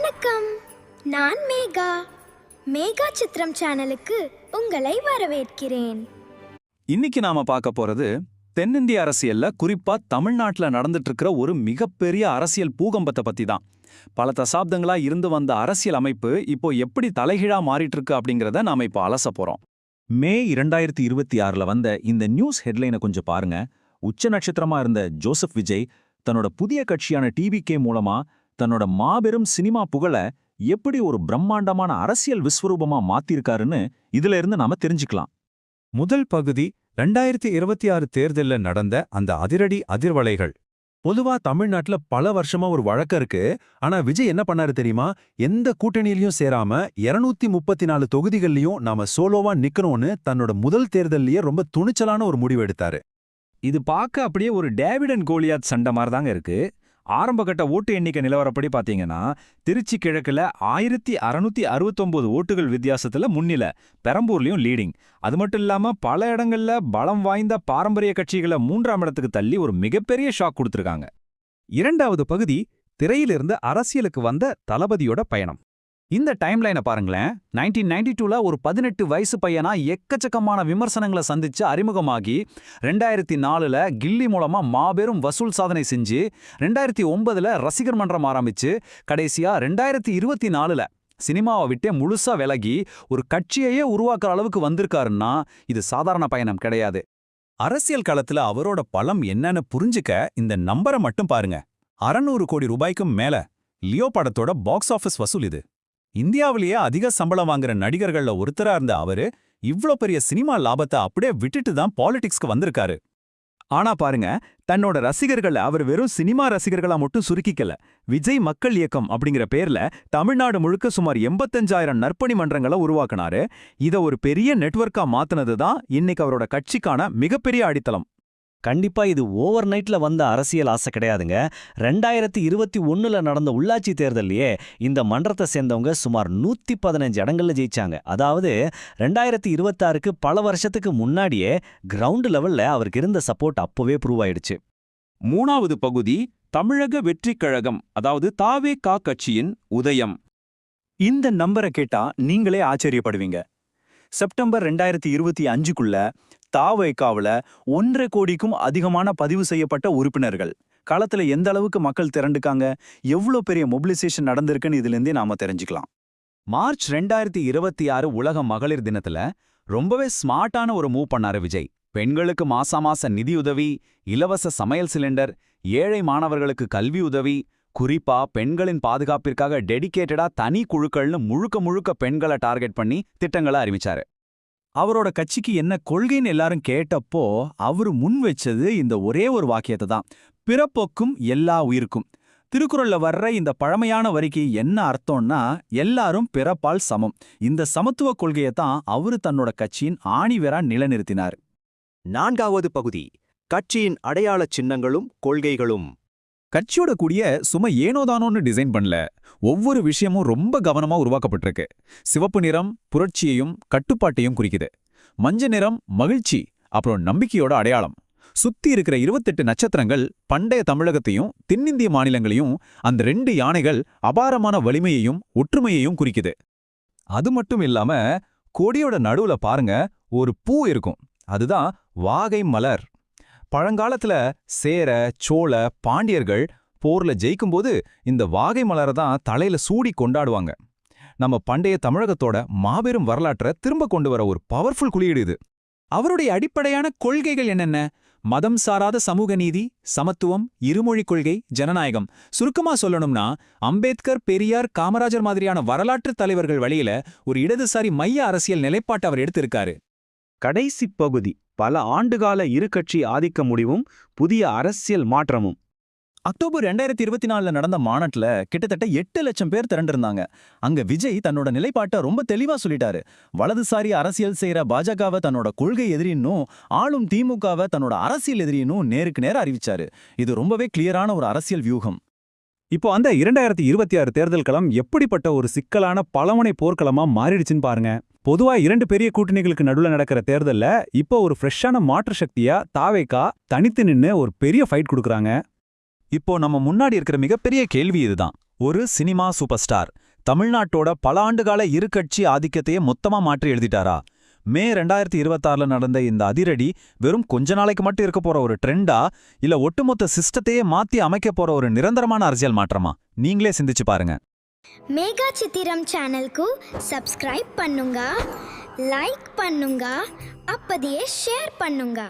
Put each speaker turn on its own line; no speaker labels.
வணக்கம், நான் மேகா. மேகா சித்திரம் சேனலுக்கு உங்களை வரவேற்கிறேன்.
இன்னைக்கு நாம பார்க்க போறது தென்னிந்திய அரசியல்ல குறிப்பா தமிழ்நாட்டுல நடந்துட்டு இருக்கிற ஒரு மிகப்பெரிய அரசியல் பூகம்பத்தை பத்தி தான். பல தசாப்தங்களா இருந்து வந்த அரசியல் அமைப்பு இப்போ எப்படி தலைகீழா மாறிட்டு இருக்கு அப்படிங்கறத நாம இப்போ அலச போறோம். மே 2026ல வந்த இந்த நியூஸ் ஹெட்லைனை கொஞ்சம் பாருங்க. உச்ச நட்சத்திரமா இருந்த ஜோசப் விஜய் தன்னோட புதிய கட்சியான டிவிகே மூலமா தன்னோட மாபெரும் சினிமா புகழ எப்படி ஒரு பிரம்மாண்டமான அரசியல் விஸ்வரூபமா மாத்திருக்காருன்னு இதுல இருந்து நாம தெரிஞ்சுக்கலாம்.
முதல் பகுதி 2026 தேர்தல்ல நடந்த அந்த அதிரடி அதிர்வலைகள். பொதுவா தமிழ்நாட்டுல பல வருஷமா ஒரு வழக்கம் இருக்கு. ஆனா விஜய் என்ன பண்ணாரு தெரியுமா? எந்த கூட்டணியிலயும் சேராம 234 தொகுதிகள்லயும் நாம சோலோவா நிக்கணும்னு தன்னோட முதல் தேர்தல்லயே ரொம்ப துணிச்சலான ஒரு முடிவு எடுத்தாரு.
இது பார்க்க அப்படியே ஒரு டேவிட் அண்ட் கோலியாத் சண்டை மாதிரி தாங்க இருக்கு. ஆரம்பகட்ட ஓட்டு எண்ணிக்கை நிலவரப்படி பாத்தீங்கன்னா திருச்சி கிழக்குல 1669 ஓட்டுகள் வித்தியாசத்துல முன்னில, பெரம்பூர்லயும் லீடிங். அது மட்டும் இல்லாம பல இடங்கள்ல பலம் வாய்ந்த பாரம்பரிய கட்சிகளை 3ஆம் இடத்துக்கு தள்ளி ஒரு மிகப்பெரிய ஷாக் கொடுத்திருக்காங்க.
இரண்டாவது பகுதி திரையிலிருந்து அரசியலுக்கு வந்த தளபதியோட பயணம்.
இந்த டைம்லைனை பாருங்களேன். 1992ல ஒரு 18 வயசு பையனா எக்கச்சக்கமான விமர்சனங்களை சந்திச்சு அறிமுகமாகி 2004ல கில்லி மூலமா மாபெரும் வசூல் சாதனை செஞ்சு 2009ல ரசிகர் மன்றம் ஆரம்பிச்சு கடைசியா 2024ல சினிமாவை விட்டே முழுசா விலகி ஒரு கட்சியையே உருவாக்குற அளவுக்கு வந்திருக்காருன்னா இது சாதாரண பயணம் கிடையாது.
அரசியல் களத்துல அவரோட பலம் என்னன்னு புரிஞ்சுக்க இந்த நம்பரை மட்டும் பாருங்க. 600 கோடி ரூபாய்க்கும் மேல லியோ படத்தோட பாக்ஸ் ஆஃபீஸ் வசூல் இது. இந்தியாவிலேயே அதிக சம்பளம் வாங்குற நடிகர்கள்ல ஒருத்தரா இருந்த அவரு இவ்ளோ பெரிய சினிமா லாபத்தை அப்படியே விட்டுட்டு தான் பாலிடிக்ஸ்க்கு வந்திருக்காரு.
ஆனா பாருங்க, தன்னோட ரசிகர்கள் அவர் வெறும் சினிமா ரசிகர்களா மட்டும் சுருக்கிக்கல. விஜய் மக்கள் இயக்கம் அப்படிங்கிற பேர்ல தமிழ்நாடு முழுக்க சுமார் 85,000 நற்பணி மன்றங்களை உருவாக்குனாரு. இத ஒரு பெரிய நெட்வொர்க்கா மாத்தினது தான் இன்னைக்கு அவரோட கட்சிக்கான மிகப்பெரிய அடித்தளம்.
கண்டிப்பா இது ஓவர் நைட்ல வந்த அரசியல் ஆசை கிடையாதுங்க. 2021ல நடந்த உள்ளாட்சி தேர்தல்லையே இந்த மன்றத்தை சேர்ந்தவங்க சுமார் 115 இடங்கள்ல ஜெயிச்சாங்க. அதாவது 2026க்கு பல வருஷத்துக்கு முன்னாடியே கிரவுண்ட் லெவல்ல அவருக்கு இருந்த சப்போர்ட் அப்பவே ப்ரூவ் ஆயிடுச்சு.
3வது பகுதி தமிழக வெற்றிக் கழகம், அதாவது தாவேகா கட்சியின் உதயம். இந்த நம்பரை கேட்டா நீங்களே ஆச்சரியப்படுவீங்க. செப்டம்பர் 2025க்குள்ள தாவேகாவுல 1.5 கோடிக்கும் அதிகமான பதிவு செய்யப்பட்ட உறுப்பினர்கள். களத்துல எந்த அளவுக்கு மக்கள் திரண்டுக்காங்க, எவ்வளோ பெரிய மொபிலைசேஷன் நடந்திருக்குன்னு இதுலேருந்தே நாம தெரிஞ்சுக்கலாம். மார்ச் 2026 உலக மகளிர் தினத்துல ரொம்பவே ஸ்மார்ட்டான ஒரு மூவ் பண்ணாரு விஜய். பெண்களுக்கு மாச நிதியுதவி, இலவச சமையல் சிலிண்டர், ஏழை மாணவர்களுக்கு கல்வி உதவி, குறிப்பா பெண்களின் பாதுகாப்பிற்காக டெடிகேட்டடா தனி குழுக்கள்னு முழுக்க பெண்களை டார்கெட் பண்ணி திட்டங்களை அறிவிச்சாரு. அவரோட கட்சிக்கு என்ன கொள்கைன்னு எல்லாரும் கேட்டப்போ அவரு முன் வச்சது இந்த ஒரே ஒரு வாக்கியத்தை தான்: பிறப்போக்கும் எல்லா உயிருக்கும். திருக்குறள்ல வர்ற இந்த பழமையான வரிக்கு என்ன அர்த்தம்னா, எல்லாரும் பிறப்பால் சமம். இந்த சமத்துவ கொள்கையை தான் அவரு தன்னோட கட்சியின் ஆணிவேரா நிலைநிறுத்தினார்.
4வது பகுதி கட்சியின் அடையாள சின்னங்களும் கொள்கைகளும்.
கட்சியோட கூடிய சும்மா ஏனோதானோன்னு டிசைன் பண்ணல. ஒவ்வொரு விஷயமும் ரொம்ப கவனமா உருவாக்கப்பட்டிருக்கு. சிவப்பு நிறம் புரட்சியையும் கட்டுப்பாட்டையும் குறிக்குது. மஞ்சள் நிறம் மகிழ்ச்சி, அப்புறம் நம்பிக்கையோட அடையாளம். சுத்தி இருக்கிற 28 நட்சத்திரங்கள் பண்டைய தமிழகத்தையும் தென்னிந்திய மாநிலங்களையும், அந்த 2 யானைகள் அபாரமான வலிமையையும் ஒற்றுமையையும் குறிக்குது. அது மட்டும் இல்லாம கொடியோட நடுவுல பாருங்க ஒரு பூ இருக்கும். அதுதான் வாகை மலர். பழங்காலத்துல சேர, சோழ, பாண்டியர்கள் போர்ல ஜெயிக்கும்போது இந்த வாகை மலரை தான் தலையில சூடி கொண்டாடுவாங்க. நம்ம பண்டைய தமிழகத்தோட மாபெரும் வரலாற்றை திரும்ப கொண்டு வர ஒரு பவர்ஃபுல் குறியீடு இது. அவருடைய அடிப்படையான கொள்கைகள் என்னென்ன? மதம் சாராத சமூக நீதி, சமத்துவம், இருமொழி கொள்கை, ஜனநாயகம். சுருக்கமா சொல்லணும்னா அம்பேத்கர், பெரியார், காமராஜர் மாதிரியான வரலாற்று தலைவர்கள் வழியில ஒரு இடதுசாரி மைய அரசியல் நிலைப்பாட்டை அவர் எடுத்திருக்காரு.
கடைசி பகுதி பல ஆண்டுகால இருகட்சி ஆதிக்க முடிவும் புதிய அரசியல் மாற்றமும்.
அக்டோபர் 2024ல நடந்த மாநாட்டுல கிட்டத்தட்ட 8 லட்சம் பேர் திரண்டிருந்தாங்க. அங்க விஜய் தன்னோட நிலைப்பாட்டை ரொம்ப தெளிவா சொல்லிட்டாரு. வலதுசாரி அரசியல் செய்யற பாஜகவை தன்னோட கொள்கை எதிரின்னும், ஆளும் திமுகவை தன்னோட அரசியல் எதிரின்னும் நேருக்கு நேர அறிவிச்சாரு. இது ரொம்பவே கிளியரான ஒரு அரசியல் வியூகம்.
இப்போ அந்த 2026 தேர்தல் களம் எப்படிப்பட்ட ஒரு சிக்கலான பலமுனை போர்க்களமா மாறிடுச்சுன்னு பாருங்க. பொதுவா 2 பெரிய கூட்டணிகளுக்கு நடுவுல நடக்கிற தேர்தல்ல இப்போ ஒரு ஃப்ரெஷ்ஷான மாற்று சக்தியா தாவேகா தனித்து நின்னு ஒரு பெரிய ஃபைட் கொடுக்குறாங்க.
இப்போ நம்ம முன்னாடி இருக்கிற மிகப்பெரிய கேள்வி இதுதான்:
ஒரு சினிமா சூப்பர் ஸ்டார் தமிழ்நாட்டோட பல ஆண்டுகால இருக்கட்சி ஆதிக்கத்தையே மொத்தமா மாற்றி எழுதிட்டாரா? மே 2026ல நடந்த இந்த அதிரடி வெறும் கொஞ்ச நாளைக்கு மட்டும் இருக்க போற ஒரு ட்ரெண்டா, இல்ல ஒட்டுமொத்த சிஸ்டத்தையே மாத்தி அமைக்க போற ஒரு நிரந்தரமான அரசியல் மாற்றமா? நீங்களே சிந்திச்சு பாருங்க.
மேகா சித்திரம் சேனலுக்கு சப்ஸ்கிரைப் பண்ணுங்க, லைக் பண்ணுங்க, அப்படியே ஷேர் பண்ணுங்க.